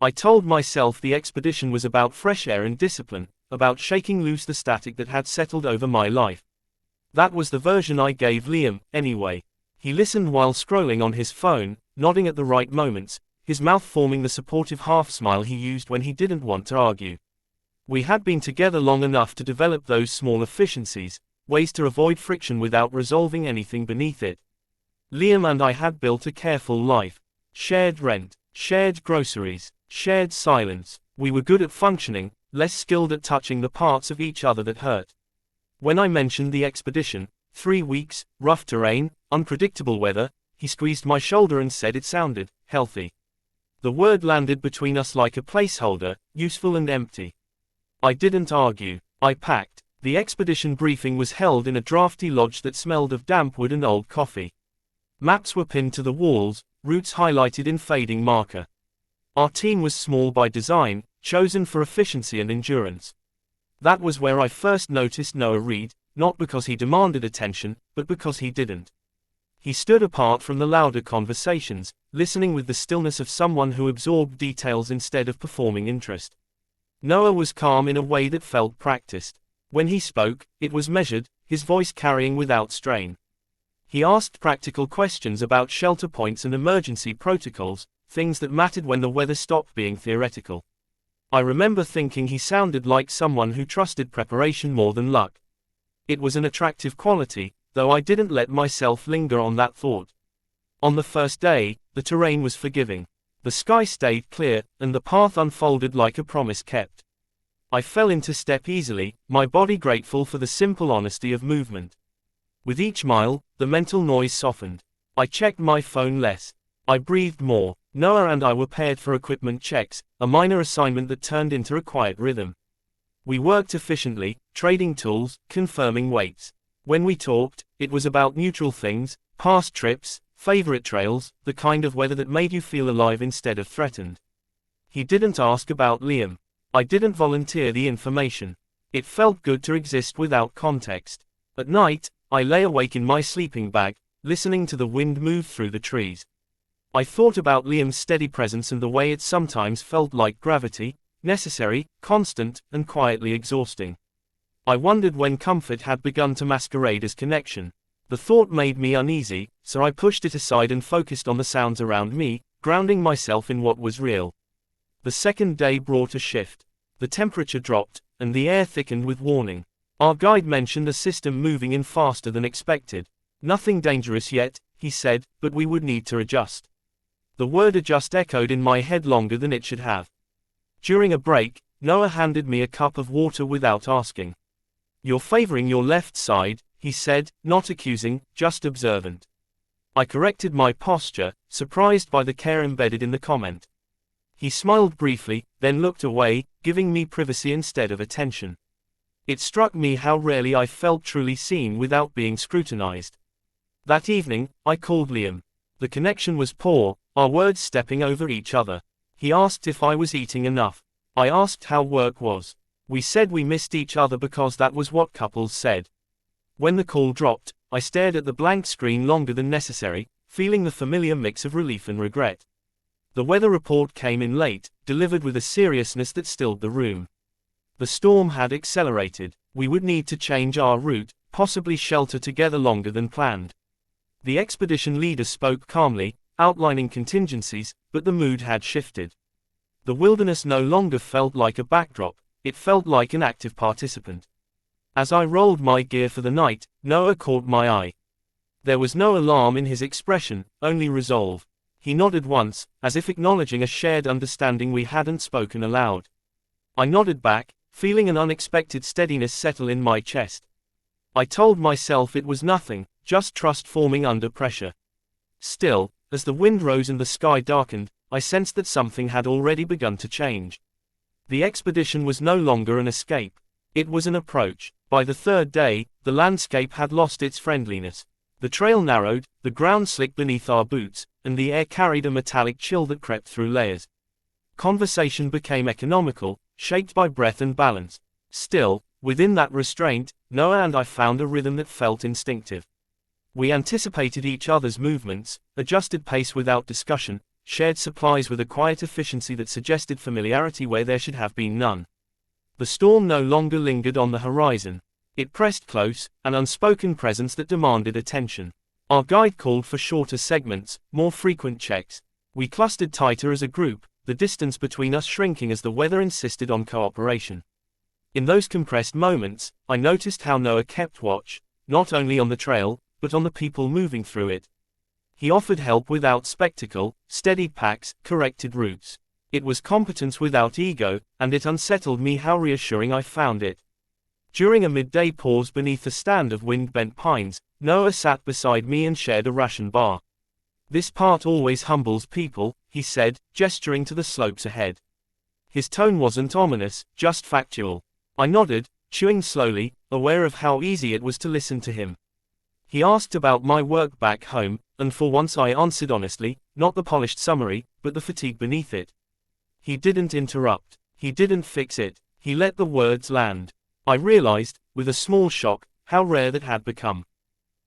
I told myself the expedition was about fresh air and discipline, about shaking loose the static that had settled over my life. That was the version I gave Liam, anyway. He listened while scrolling on his phone, nodding at the right moments, his mouth forming the supportive half-smile he used when he didn't want to argue. We had been together long enough to develop those small efficiencies, ways to avoid friction without resolving anything beneath it. Liam and I had built a careful life. Shared rent, shared groceries, shared silence. We were good at functioning, less skilled at touching the parts of each other that hurt. When I mentioned the expedition, 3 weeks, rough terrain, unpredictable weather, he squeezed my shoulder and said it sounded healthy. The word landed between us like a placeholder, useful and empty. I didn't argue. I packed. The expedition briefing was held in a drafty lodge that smelled of damp wood and old coffee. Maps were pinned to the walls, routes highlighted in fading marker. Our team was small by design, chosen for efficiency and endurance. That was where I first noticed Noah Reed, not because he demanded attention, but because he didn't. He stood apart from the louder conversations, listening with the stillness of someone who absorbed details instead of performing interest. Noah was calm in a way that felt practiced. When he spoke, it was measured, his voice carrying without strain. He asked practical questions about shelter points and emergency protocols, things that mattered when the weather stopped being theoretical. I remember thinking he sounded like someone who trusted preparation more than luck. It was an attractive quality, though I didn't let myself linger on that thought. On the first day, the terrain was forgiving. The sky stayed clear, and the path unfolded like a promise kept. I fell into step easily, my body grateful for the simple honesty of movement. With each mile, the mental noise softened. I checked my phone less. I breathed more. Noah and I were paired for equipment checks, a minor assignment that turned into a quiet rhythm. We worked efficiently, trading tools, confirming weights. When we talked, it was about neutral things, past trips, favorite trails, the kind of weather that made you feel alive instead of threatened. He didn't ask about Liam. I didn't volunteer the information. It felt good to exist without context. At night, I lay awake in my sleeping bag, listening to the wind move through the trees. I thought about Liam's steady presence and the way it sometimes felt like gravity, necessary, constant, and quietly exhausting. I wondered when comfort had begun to masquerade as connection. The thought made me uneasy, so I pushed it aside and focused on the sounds around me, grounding myself in what was real. The second day brought a shift. The temperature dropped, and the air thickened with warning. Our guide mentioned a system moving in faster than expected. Nothing dangerous yet, he said, but we would need to adjust. The word adjust echoed in my head longer than it should have. During a break, Noah handed me a cup of water without asking. "You're favoring your left side," he said, not accusing, just observant. I corrected my posture, surprised by the care embedded in the comment. He smiled briefly, then looked away, giving me privacy instead of attention. It struck me how rarely I felt truly seen without being scrutinized. That evening, I called Liam. The connection was poor, our words stepping over each other. He asked if I was eating enough. I asked how work was. We said we missed each other because that was what couples said. When the call dropped, I stared at the blank screen longer than necessary, feeling the familiar mix of relief and regret. The weather report came in late, delivered with a seriousness that stilled the room. The storm had accelerated. We would need to change our route, possibly shelter together longer than planned. The expedition leader spoke calmly, outlining contingencies, but the mood had shifted. The wilderness no longer felt like a backdrop, it felt like an active participant. As I rolled my gear for the night, Noah caught my eye. There was no alarm in his expression, only resolve. He nodded once, as if acknowledging a shared understanding we hadn't spoken aloud. I nodded back, feeling an unexpected steadiness settle in my chest. I told myself it was nothing, just trust forming under pressure. Still, as the wind rose and the sky darkened, I sensed that something had already begun to change. The expedition was no longer an escape. It was an approach. By the third day, the landscape had lost its friendliness. The trail narrowed, the ground slick beneath our boots, and the air carried a metallic chill that crept through layers. Conversation became economical, shaped by breath and balance. Still, within that restraint, Noah and I found a rhythm that felt instinctive. We anticipated each other's movements, adjusted pace without discussion, shared supplies with a quiet efficiency that suggested familiarity where there should have been none. The storm no longer lingered on the horizon. It pressed close, an unspoken presence that demanded attention. Our guide called for shorter segments, more frequent checks. We clustered tighter as a group, the distance between us shrinking as the weather insisted on cooperation. In those compressed moments, I noticed how Noah kept watch, not only on the trail, but on the people moving through it. He offered help without spectacle, steadied packs, corrected routes. It was competence without ego, and it unsettled me how reassuring I found it. During a midday pause beneath a stand of wind-bent pines, Noah sat beside me and shared a ration bar. "This part always humbles people," he said, gesturing to the slopes ahead. His tone wasn't ominous, just factual. I nodded, chewing slowly, aware of how easy it was to listen to him. He asked about my work back home, and for once I answered honestly, not the polished summary, but the fatigue beneath it. He didn't interrupt. He didn't fix it. He let the words land. I realized, with a small shock, how rare that had become.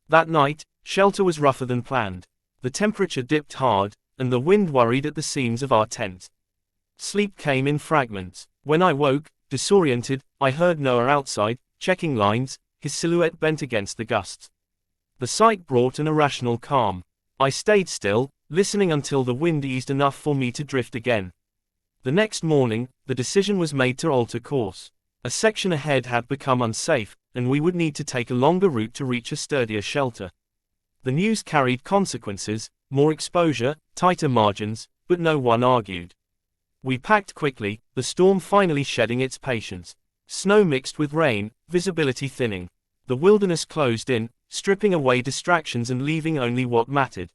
That night, shelter was rougher than planned. The temperature dipped hard, and the wind worried at the seams of our tent. Sleep came in fragments. When I woke, disoriented, I heard Noah outside, checking lines, his silhouette bent against the gusts. The sight brought an irrational calm. I stayed still, listening until the wind eased enough for me to drift again. The next morning, the decision was made to alter course. A section ahead had become unsafe, and we would need to take a longer route to reach a sturdier shelter. The news carried consequences, more exposure, tighter margins, but no one argued. We packed quickly, the storm finally shedding its patience. Snow mixed with rain, visibility thinning. The wilderness closed in, stripping away distractions and leaving only what mattered.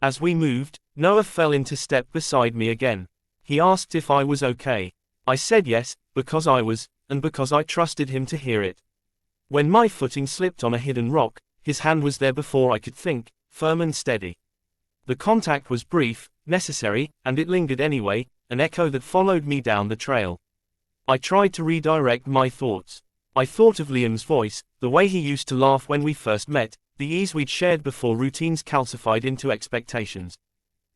As we moved, Noah fell into step beside me again. He asked if I was okay. I said yes, because I was, and because I trusted him to hear it. When my footing slipped on a hidden rock, his hand was there before I could think, firm and steady. The contact was brief, necessary, and it lingered anyway, an echo that followed me down the trail. I tried to redirect my thoughts. I thought of Liam's voice, the way he used to laugh when we first met, the ease we'd shared before routines calcified into expectations.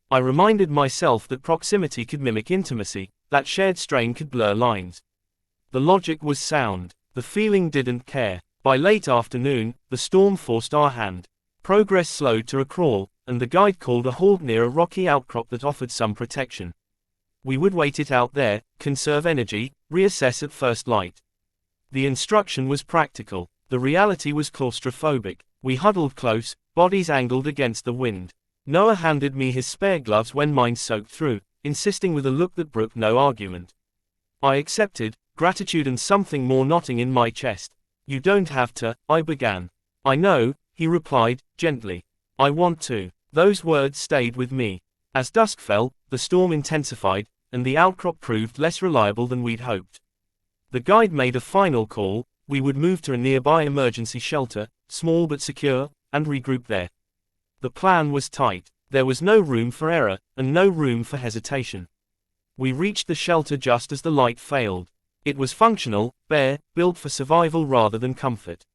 I reminded myself that proximity could mimic intimacy, that shared strain could blur lines. The logic was sound. The feeling didn't care. By late afternoon, the storm forced our hand. Progress slowed to a crawl, and the guide called a halt near a rocky outcrop that offered some protection. We would wait it out there, conserve energy, reassess at first light. The instruction was practical. The reality was claustrophobic. We huddled close, bodies angled against the wind. Noah handed me his spare gloves when mine soaked through, insisting with a look that brooked no argument. I accepted, gratitude and something more knotting in my chest. "You don't have to," I began. "I know," he replied, gently. "I want to." Those words stayed with me. As dusk fell, the storm intensified, and the outcrop proved less reliable than we'd hoped. The guide made a final call. We would move to a nearby emergency shelter, small but secure, and regroup there. The plan was tight. There was no room for error, and no room for hesitation. We reached the shelter just as the light failed. It was functional, bare, built for survival rather than comfort.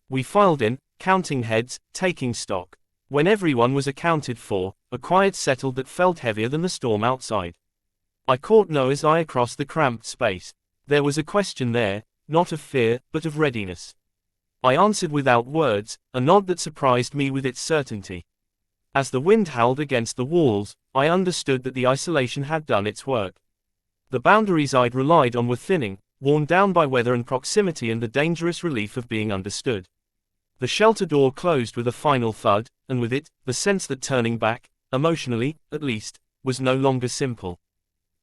We filed in, counting heads, taking stock. When everyone was accounted for, a quiet settled that felt heavier than the storm outside. I caught Noah's eye across the cramped space. There was a question there, not of fear, but of readiness. I answered without words, a nod that surprised me with its certainty. As the wind howled against the walls, I understood that the isolation had done its work. The boundaries I'd relied on were thinning, worn down by weather and proximity and the dangerous relief of being understood. The shelter door closed with a final thud, and with it, the sense that turning back, emotionally, at least, was no longer simple.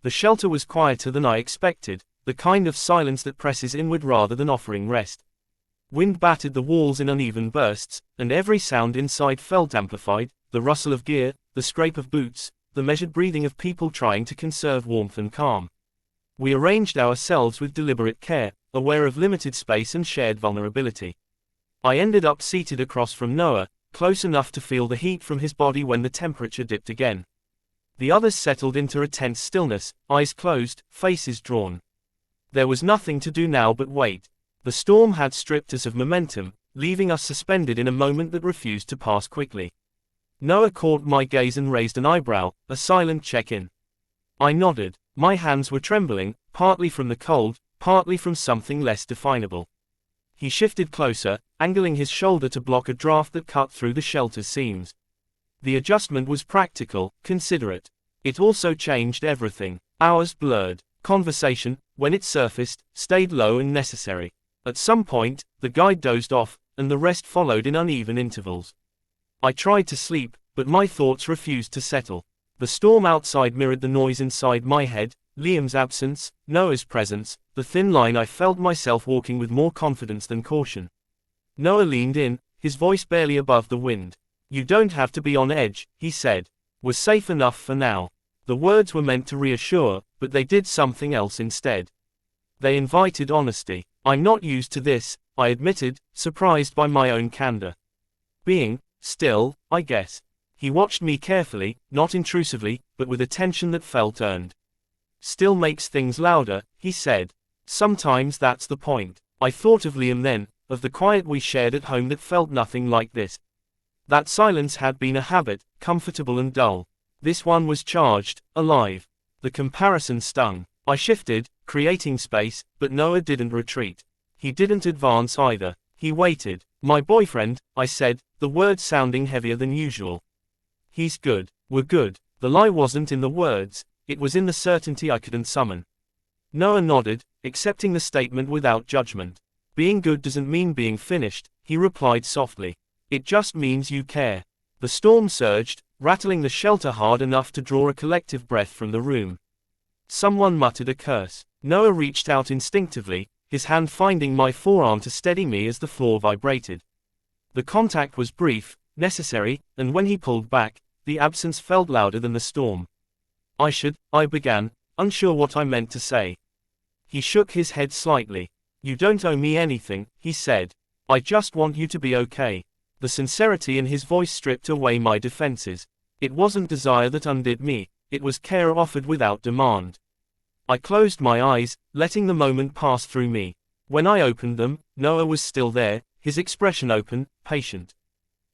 The shelter was quieter than I expected, the kind of silence that presses inward rather than offering rest. Wind battered the walls in uneven bursts, and every sound inside felt amplified, the rustle of gear, the scrape of boots, the measured breathing of people trying to conserve warmth and calm. We arranged ourselves with deliberate care, aware of limited space and shared vulnerability. I ended up seated across from Noah, close enough to feel the heat from his body when the temperature dipped again. The others settled into a tense stillness, eyes closed, faces drawn. There was nothing to do now but wait. The storm had stripped us of momentum, leaving us suspended in a moment that refused to pass quickly. Noah caught my gaze and raised an eyebrow, a silent check-in. I nodded. My hands were trembling, partly from the cold, partly from something less definable. He shifted closer, angling his shoulder to block a draft that cut through the shelter's seams. The adjustment was practical, considerate. It also changed everything. Hours blurred. Conversation, when it surfaced, stayed low and necessary. At some point, the guide dozed off, and the rest followed in uneven intervals. I tried to sleep, but my thoughts refused to settle. The storm outside mirrored the noise inside my head, Liam's absence, Noah's presence, the thin line. I felt myself walking with more confidence than caution. Noah leaned in, his voice barely above the wind. "You don't have to be on edge," he said. "We're safe enough for now." The words were meant to reassure, but they did something else instead. They invited honesty. "I'm not used to this," I admitted, surprised by my own candor. "Being still, I guess." He watched me carefully, not intrusively, but with attention that felt earned. "Still makes things louder," he said. "Sometimes that's the point." I thought of Liam then, of the quiet we shared at home that felt nothing like this. That silence had been a habit, comfortable and dull. This one was charged, alive. The comparison stung. I shifted, creating space, but Noah didn't retreat. He didn't advance either. He waited. "My boyfriend," I said, the words sounding heavier than usual. "He's good. We're good." The lie wasn't in the words, it was in the certainty I couldn't summon. Noah nodded, accepting the statement without judgment. "Being good doesn't mean being finished," he replied softly. "It just means you care." The storm surged, rattling the shelter hard enough to draw a collective breath from the room. Someone muttered a curse. Noah reached out instinctively, his hand finding my forearm to steady me as the floor vibrated. The contact was brief, necessary, and when he pulled back, the absence felt louder than the storm. I began, unsure what I meant to say. He shook his head slightly. "You don't owe me anything," he said. "I just want you to be okay." The sincerity in his voice stripped away my defenses. It wasn't desire that undid me, it was care offered without demand. I closed my eyes, letting the moment pass through me. When I opened them, Noah was still there, his expression open, patient.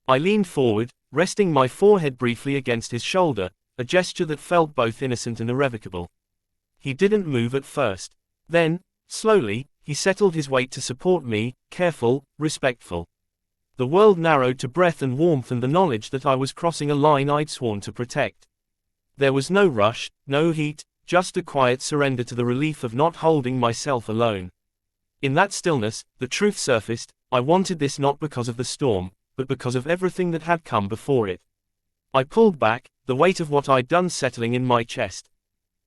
I leaned forward, resting my forehead briefly against his shoulder, a gesture that felt both innocent and irrevocable. He didn't move at first. Then, slowly, he settled his weight to support me, careful, respectful. The world narrowed to breath and warmth and the knowledge that I was crossing a line I'd sworn to protect. There was no rush, no heat, just a quiet surrender to the relief of not holding myself alone. In that stillness, the truth surfaced. I wanted this not because of the storm, but because of everything that had come before it. I pulled back, the weight of what I'd done settling in my chest.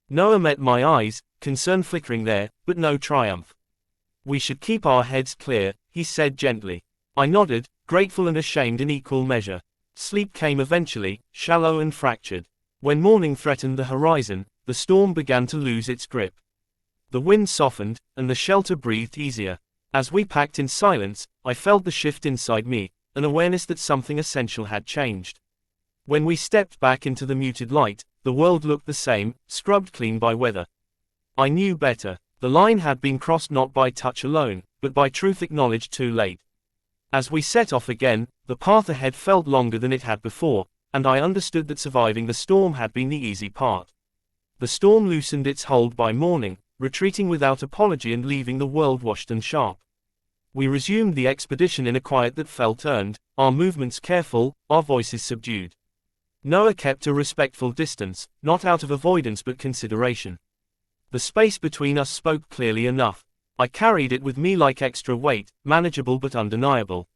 Noah met my eyes, concern flickering there, but no triumph. "We should keep our heads clear," he said gently. I nodded, grateful and ashamed in equal measure. Sleep came eventually, shallow and fractured. When morning threatened the horizon, the storm began to lose its grip. The wind softened, and the shelter breathed easier. As we packed in silence, I felt the shift inside me, an awareness that something essential had changed. When we stepped back into the muted light, the world looked the same, scrubbed clean by weather. I knew better. The line had been crossed not by touch alone, but by truth acknowledged too late. As we set off again, the path ahead felt longer than it had before, and I understood that surviving the storm had been the easy part. The storm loosened its hold by morning, retreating without apology and leaving the world washed and sharp. We resumed the expedition in a quiet that felt earned, our movements careful, our voices subdued. Noah kept a respectful distance, not out of avoidance but consideration. The space between us spoke clearly enough. I carried it with me like extra weight, manageable but undeniable.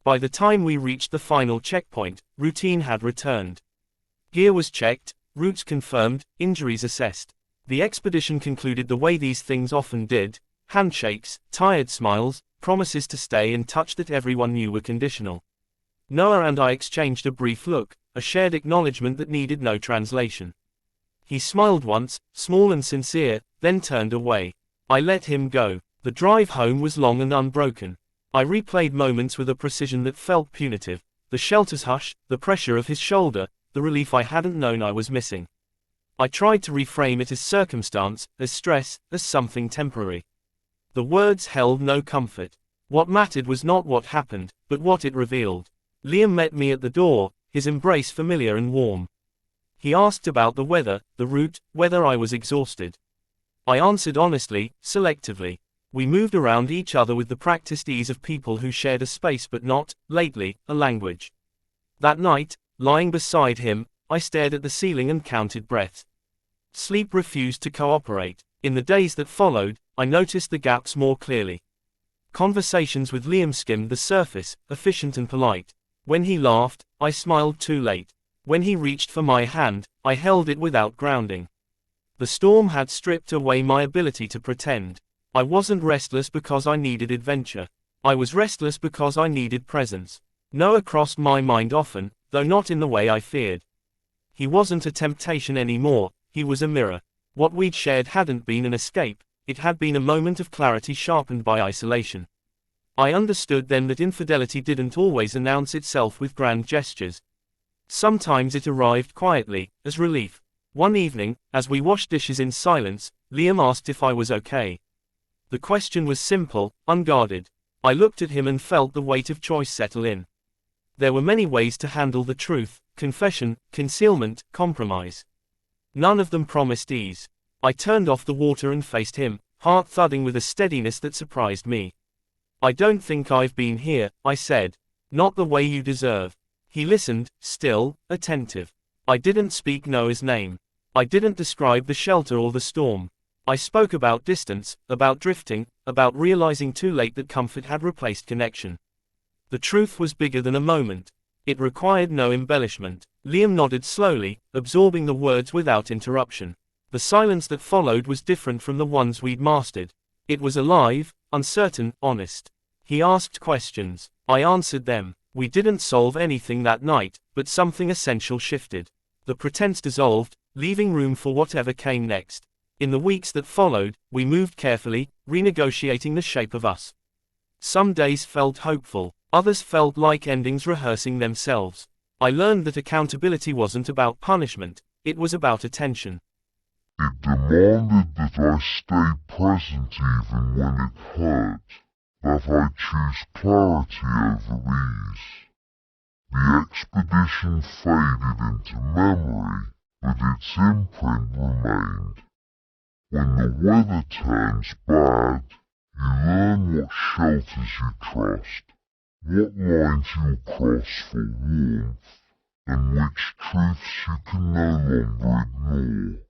By the time we reached the final checkpoint, routine had returned. Gear was checked, routes confirmed, injuries assessed. The expedition concluded the way these things often did: handshakes, tired smiles, promises to stay in touch that everyone knew were conditional. Noah and I exchanged a brief look, a shared acknowledgement that needed no translation. He smiled once, small and sincere, then turned away. I let him go. The drive home was long and unbroken. I replayed moments with a precision that felt punitive: the shelter's hush, the pressure of his shoulder, the relief I hadn't known I was missing. I tried to reframe it as circumstance, as stress, as something temporary. The words held no comfort. What mattered was not what happened, but what it revealed. Liam met me at the door, his embrace familiar and warm. He asked about the weather, the route, whether I was exhausted. I answered honestly, selectively. We moved around each other with the practiced ease of people who shared a space but not, lately, a language. That night, lying beside him, I stared at the ceiling and counted breaths. Sleep refused to cooperate. In the days that followed, I noticed the gaps more clearly. Conversations with Liam skimmed the surface, efficient and polite. When he laughed, I smiled too late. When he reached for my hand, I held it without grounding. The storm had stripped away my ability to pretend. I wasn't restless because I needed adventure. I was restless because I needed presence. Noah crossed my mind often, though not in the way I feared. He wasn't a temptation anymore, he was a mirror. What we'd shared hadn't been an escape, it had been a moment of clarity sharpened by isolation. I understood then that infidelity didn't always announce itself with grand gestures. Sometimes it arrived quietly, as relief. One evening, as we washed dishes in silence, Liam asked if I was okay. The question was simple, unguarded. I looked at him and felt the weight of choice settle in. There were many ways to handle the truth: confession, concealment, compromise. None of them promised ease. I turned off the water and faced him, heart thudding with a steadiness that surprised me. "I don't think I've been here," I said. "Not the way you deserve." He listened, still, attentive. I didn't speak Noah's name. I didn't describe the shelter or the storm. I spoke about distance, about drifting, about realizing too late that comfort had replaced connection. The truth was bigger than a moment. It required no embellishment. Liam nodded slowly, absorbing the words without interruption. The silence that followed was different from the ones we'd mastered. It was alive, uncertain, honest. He asked questions. I answered them. We didn't solve anything that night, but something essential shifted. The pretense dissolved, leaving room for whatever came next. In the weeks that followed, we moved carefully, renegotiating the shape of us. Some days felt hopeful, others felt like endings rehearsing themselves. I learned that accountability wasn't about punishment, it was about attention. It demanded that I stay present even when it hurt, that I choose clarity over ease. The expedition faded into memory, but its imprint remained. When the weather turns bad, you learn what shelters you trust, what lines you'll cross for warmth, and which truths you can no longer ignore.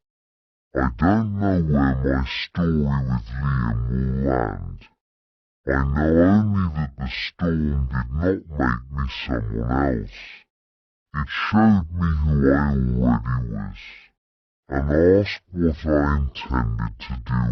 I don't know where my story with Liam will land. I know only that the storm did not make me someone else. It showed me who I already was, and asked what I intended to do